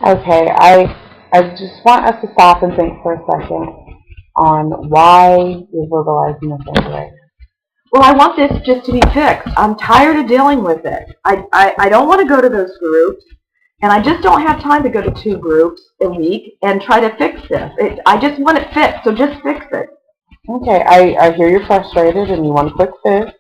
Okay, I just want us to stop and think for a second on why you're verbalizing this anyway. Well, I want this just to be fixed. I'm tired of dealing with it. I don't want to go to those groups, and I just don't have time to go to 2 groups a week and try to fix this. I just want it fixed, so just fix it. Okay, I hear you're frustrated and you want a quick fix,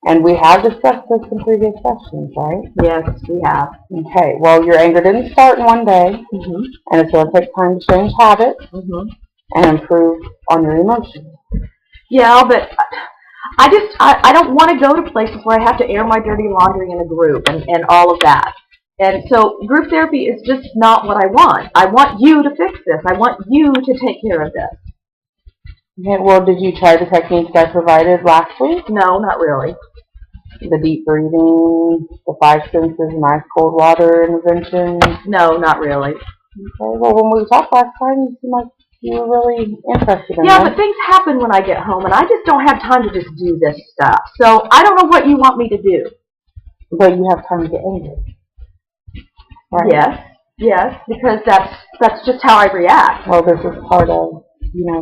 and we have discussed this in previous sessions, right? Yes, we have. Okay, well, your anger didn't start in one day, Mm-hmm. and it's going to take time to change habits Mm-hmm. and improve on your emotions. Yeah, but I don't want to go to places where I have to air my dirty laundry in a group and all of that. And so group therapy is just not what I want. I want you to fix this. I want you to take care of this. Okay, well, did you try the techniques I provided last week? No, not really. The deep breathing, the 5 senses, and ice cold water intervention? No, not really. Okay, well, when we talked last time, you seemed like you were really interested in Yeah, them. but things happen when I get home, and I just don't have time to just do this stuff. So I don't know what you want me to do. But you have time to get angry. Right? Yes, because that's just how I react. Well, this is part of,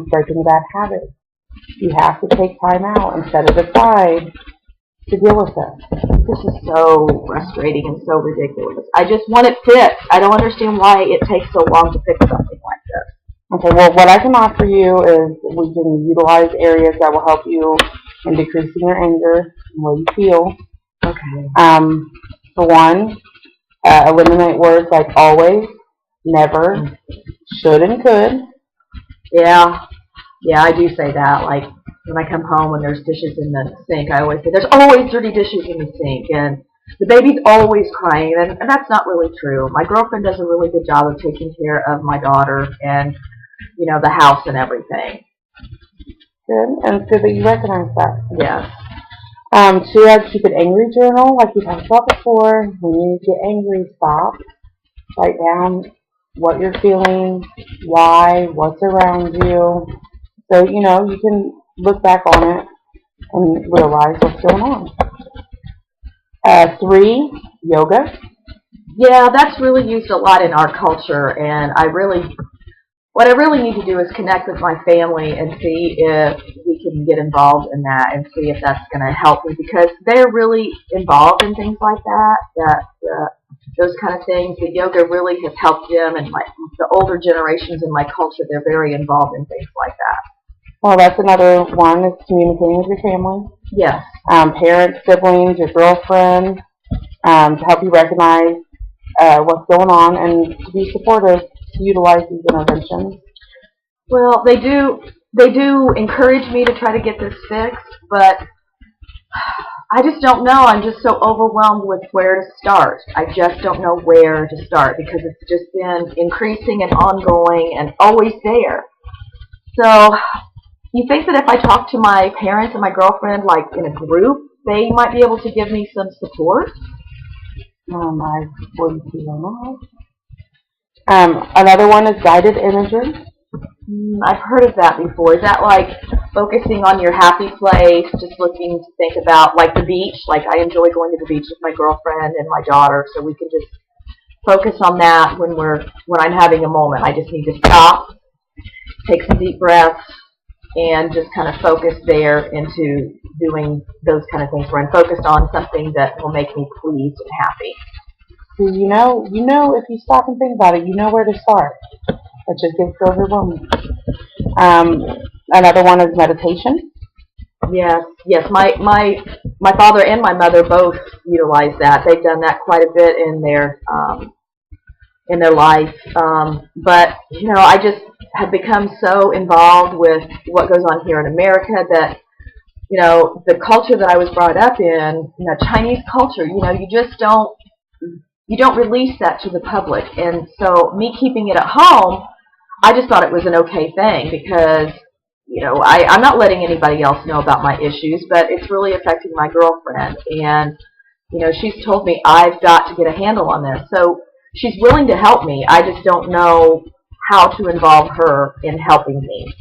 breaking a bad habit. You have to take time out and set it aside to deal with it. This is so frustrating and so ridiculous. I just want it fixed. I don't understand why it takes so long to fix something like this. Okay, well, what I can offer you is we can utilize areas that will help you in decreasing your anger and what you feel. Okay. For one, eliminate words like always, never, should, and could. Yeah, I do say that. Like, when I come home and there's dishes in the sink, I always say, there's always dirty dishes in the sink, and the baby's always crying, and that's not really true. My girlfriend does a really good job of taking care of my daughter and, the house and everything. Good, and it's good that you recognize that. Yes. 2, I'd keep an angry journal, like we talked about before. When you get angry, stop. Write down what you're feeling, why, what's around you. So, you can look back on it and realize what's going on. 3, yoga. Yeah, that's really used a lot in our culture, and what I really need to do is connect with my family and see if we can get involved in that and see if that's going to help me, because they're really involved in things like that, those kind of things. The yoga really has helped them, and the older generations in my culture, they're very involved in things like that. Well, that's another one, is communicating with your family. Yes. Parents, siblings, your girlfriend, to help you recognize what's going on and to be supportive to utilize these interventions. Well, they do encourage me to try to get this fixed, but I just don't know. I'm just so overwhelmed with where to start. I just don't know where to start, because it's just been increasing and ongoing and always there. So you think that if I talk to my parents and my girlfriend, like in a group, they might be able to give me some support? I wouldn't see why not. Another one is guided imagery. I've heard of that before. Is that like focusing on your happy place, just looking to think about, like, the beach? Like, I enjoy going to the beach with my girlfriend and my daughter, so we can just focus on that when I'm having a moment. I just need to stop, take some deep breaths, and just kind of focus there into doing those kind of things where I'm focused on something that will make me pleased and happy. So you know if you stop and think about it, you know where to start. It just gets overwhelming. Another one is meditation. Yes. My father and my mother both utilize that. They've done that quite a bit in their life. But I just have become so involved with what goes on here in America that the culture that I was brought up in, Chinese culture. You don't release that to the public, and so me keeping it at home, I just thought it was an okay thing, because I'm not letting anybody else know about my issues, but it's really affecting my girlfriend, and she's told me I've got to get a handle on this. So she's willing to help me. I just don't know how to involve her in helping me.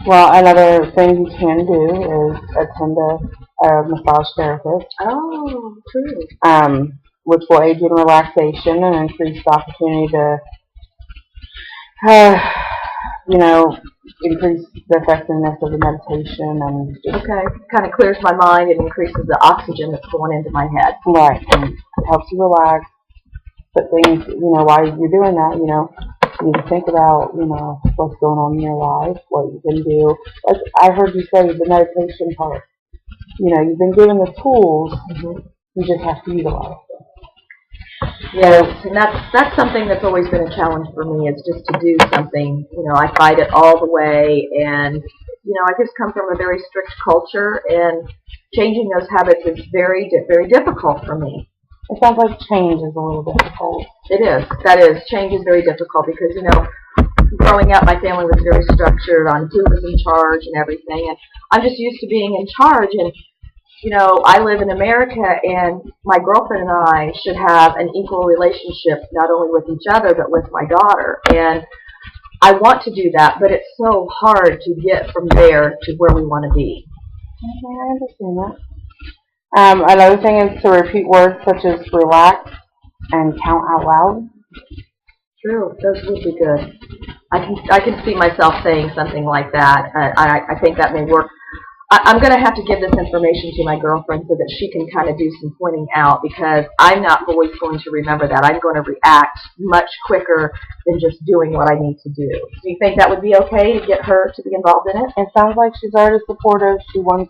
Well, another thing you can do is attend a massage therapist. Oh, true. which will aid you in relaxation and increase the opportunity to, increase the effectiveness of the meditation and just, Okay. Kind of clears my mind and increases the oxygen that's going into my head. right, and helps you relax. But things, while you're doing that, you need to think about, what's going on in your life, what you can do. Like I heard you say, the meditation part. You've been given the tools, you just have to utilize them. Yes, and that's something that's always been a challenge for me, is just to do something. I fight it all the way, and I just come from a very strict culture, and changing those habits is very, very difficult for me. It sounds like change is a little difficult. It is. That is. Change is very difficult because, growing up, my family was very structured on who was in charge and everything, and I'm just used to being in charge, and I live in America, and my girlfriend and I should have an equal relationship, not only with each other, but with my daughter. And I want to do that, but it's so hard to get from there to where we want to be. Okay, I understand that. Another thing is to repeat words such as relax and count out loud. True, those would be good. I can see myself saying something like that. I think that may work. I'm going to have to give this information to my girlfriend so that she can kind of do some pointing out, because I'm not always going to remember that. I'm going to react much quicker than just doing what I need to do. Do you think that would be okay to get her to be involved in it? It sounds like she's already supportive. She wants,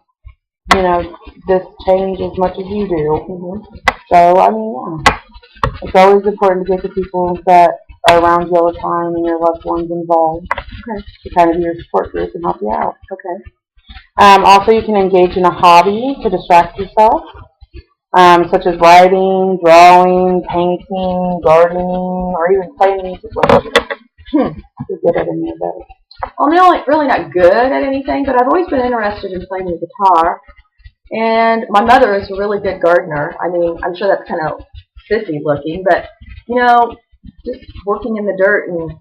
this change as much as you do. So, yeah. It's always important to get the people that are around you all the time and your loved ones involved. Okay. To kind of be your support group and help you out. Okay. Also, you can engage in a hobby to distract yourself, such as writing, drawing, painting, gardening, or even playing music with you. You're good at any of those. Well, I'm really not good at anything, but I've always been interested in playing the guitar. And my mother is a really good gardener. I mean, I'm sure that's kind of sissy looking, but, just working in the dirt and,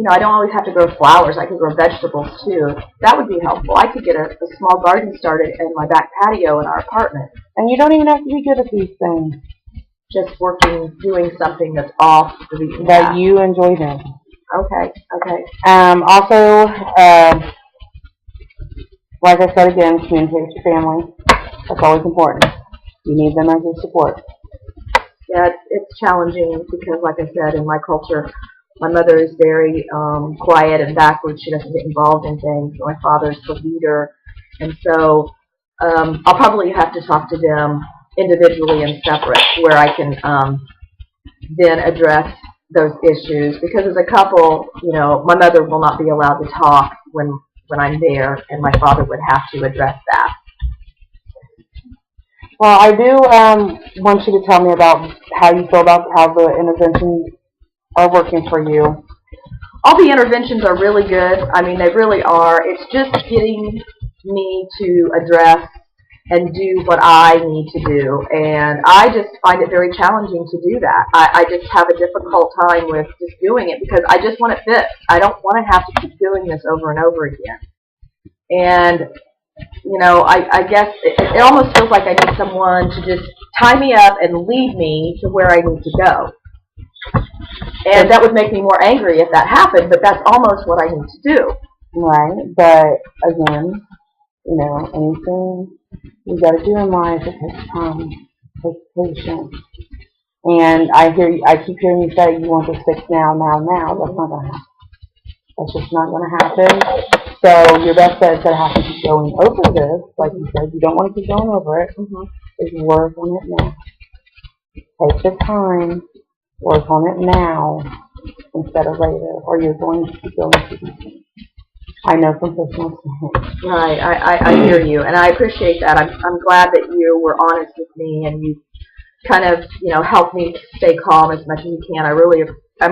I don't always have to grow flowers. I can grow vegetables, too. That would be helpful. I could get a small garden started in my back patio in our apartment. And you don't even have to be good at these things. Just doing something that's off the beaten path. That you enjoy doing. Okay. Also, like I said again, communicate with your family. That's always important. You need them as your support. Yeah, it's challenging because, like I said, in my culture, my mother is very quiet and backward. She doesn't get involved in things. My father's the leader. And so I'll probably have to talk to them individually and separate, where I can then address those issues. Because as a couple, my mother will not be allowed to talk when I'm there, and my father would have to address that. Well, I do want you to tell me about how you feel about how the interventions are working for you. All the interventions are really good. I mean, they really are. It's just getting me to address and do what I need to do. And I just find it very challenging to do that. I just have a difficult time with just doing it because I just want it fixed. I don't want to have to keep doing this over and over again. And, I guess it almost feels like I need someone to just tie me up and lead me to where I need to go. And that would make me more angry if that happened, but that's almost what I need to do. Right, but again, anything you got to do in life, it takes time, it takes patience. And I keep hearing you say you want to fix now. That's not going to happen. That's just not going to happen. So your best bet is going to have to keep going over this. Like you said, you don't want to keep going over it. Is work on it now. Take the time. Work on it now instead of later, or you're going to keep going to be. I know from personal experience. Right, I hear you, and I appreciate that. I'm glad that you were honest with me and you kind of helped me stay calm as much as you can. I'm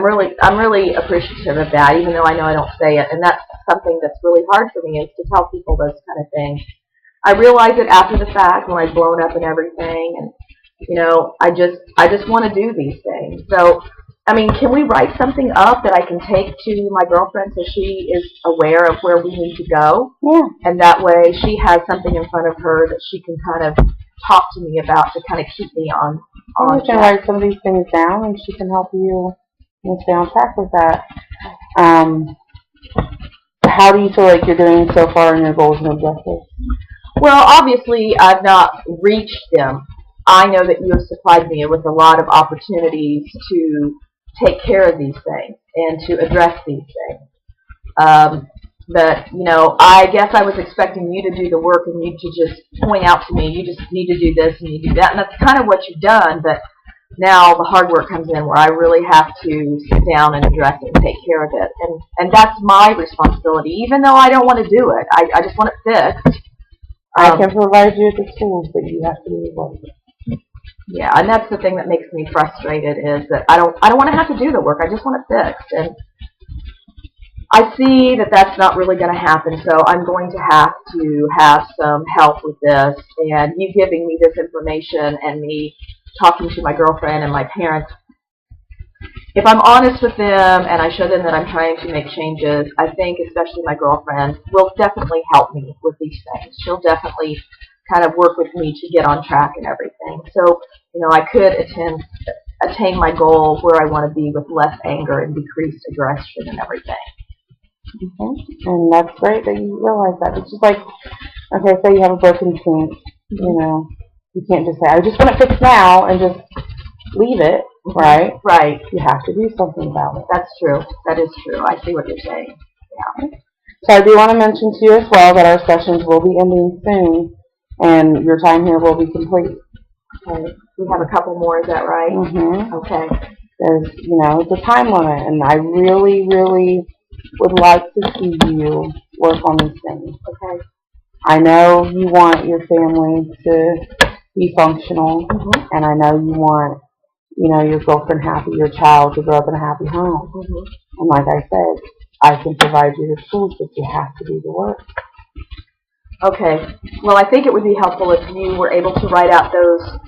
really appreciative of that, even though I know I don't say it, and that's something that's really hard for me, is to tell people those kind of things. I realize it after the fact when I've blown up and everything, and I just want to do these things. So, I mean, can we write something up that I can take to my girlfriend so she is aware of where we need to go? Yeah. And that way she has something in front of her that she can kind of talk to me about to kind of keep me on You can track? write some of these things down, and she can help you stay on track with that. How do you feel like you're doing so far in your goals and objectives? Well, obviously, I've not reached them. I know that you have supplied me with a lot of opportunities to take care of these things and to address these things. But, I guess I was expecting you to do the work and you to just point out to me, you just need to do this and you do that. And that's kind of what you've done, but now the hard work comes in where I really have to sit down and address it and take care of it. And that's my responsibility, even though I don't want to do it. I just want it fixed. I can provide you with the tools, but you have to do the work. Yeah, and that's the thing that makes me frustrated is that I don't want to have to do the work. I just want it fixed. And I see that that's not really going to happen, so I'm going to have some help with this. And you giving me this information and me talking to my girlfriend and my parents, if I'm honest with them and I show them that I'm trying to make changes, I think especially my girlfriend will definitely help me with these things. She'll definitely kind of work with me to get on track and everything. So, I could attain my goal where I want to be with less anger and decreased aggression and everything. And that's great that you realize that. It's just like, okay, say you have a broken sink, you can't just say, I just want it fixed now and just leave it, right? Right. You have to do something about it. That's true. That is true. I see what you're saying. Yeah. So I do want to mention to you as well that our sessions will be ending soon, and your time here will be complete. Okay. We have a couple more, is that right? Mm-hmm. Okay. There's, it's a time limit, and I really, really would like to see you work on these things. Okay. I know you want your family to be functional, and I know you want, your girlfriend happy, your child to grow up in a happy home. And like I said, I can provide you the tools, but you have to do the work. Okay. Well, I think it would be helpful if you were able to write out those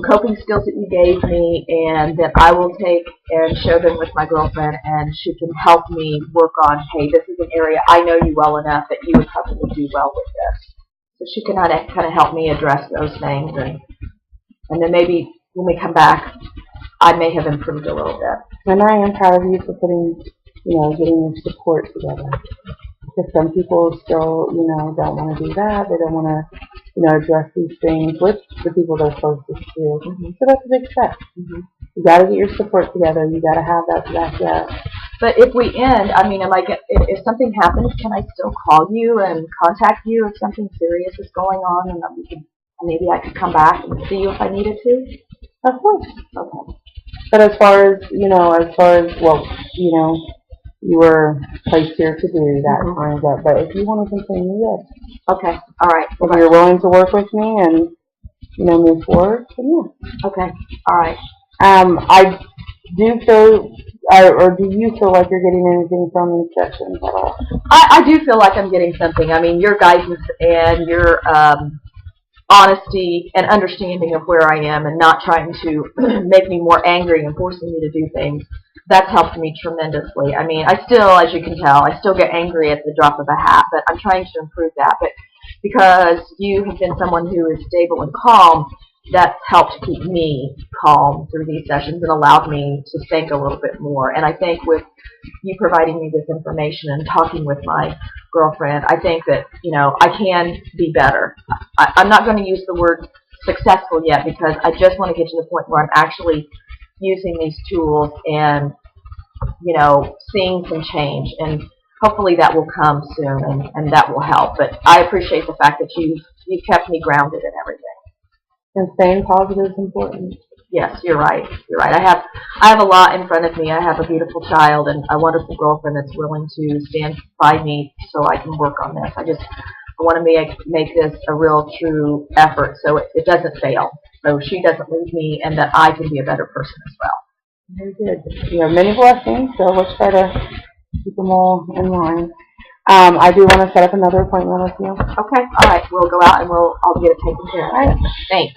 coping skills that you gave me, and that I will take and show them with my girlfriend, and she can help me work on, hey, this is an area I know you well enough that you would probably do well with this. So she can kind of help me address those things, and then maybe when we come back, I may have improved a little bit. And I am proud of you for putting, getting your support together. Because some people still, don't want to do that. They don't want to, address these things with the people they're closest to. So that's a big step. You got to get your support together. You got to have that back up. But if we end, if something happens, can I still call you and contact you if something serious is going on, and maybe I could come back and see you if I needed to? Of course. Okay. But as far as, you were placed here to do that time's up. But if you want to continue, yes. Okay. All right. If you're willing to work with me and, move forward, then yeah. Okay. All right. I do feel, or do you feel like you're getting anything from these sessions at all? I do feel like I'm getting something. I mean, your guidance and your honesty and understanding of where I am and not trying to make me more angry and forcing me to do things, that's helped me tremendously. I mean, I still, as you can tell, I still get angry at the drop of a hat, but I'm trying to improve that. But because you have been someone who is stable and calm, that's helped keep me calm through these sessions and allowed me to think a little bit more. And I think with you providing me this information and talking with my girlfriend, I think that, I can be better. I'm not going to use the word successful yet, because I just want to get to the point where I'm actually using these tools and, seeing some change. And hopefully that will come soon, and that will help. But I appreciate the fact that you've kept me grounded in everything. And staying positive is important. Yes, you're right. You're right. I have a lot in front of me. I have a beautiful child and a wonderful girlfriend that's willing to stand by me so I can work on this. I want to make this a real, true effort so it doesn't fail. So she doesn't leave me, and that I can be a better person as well. Very good. You have many blessings, so let's try to keep them all in line. I do want to set up another appointment with you. Okay. All right. We'll go out and I'll get it taken care of. All right. Thanks.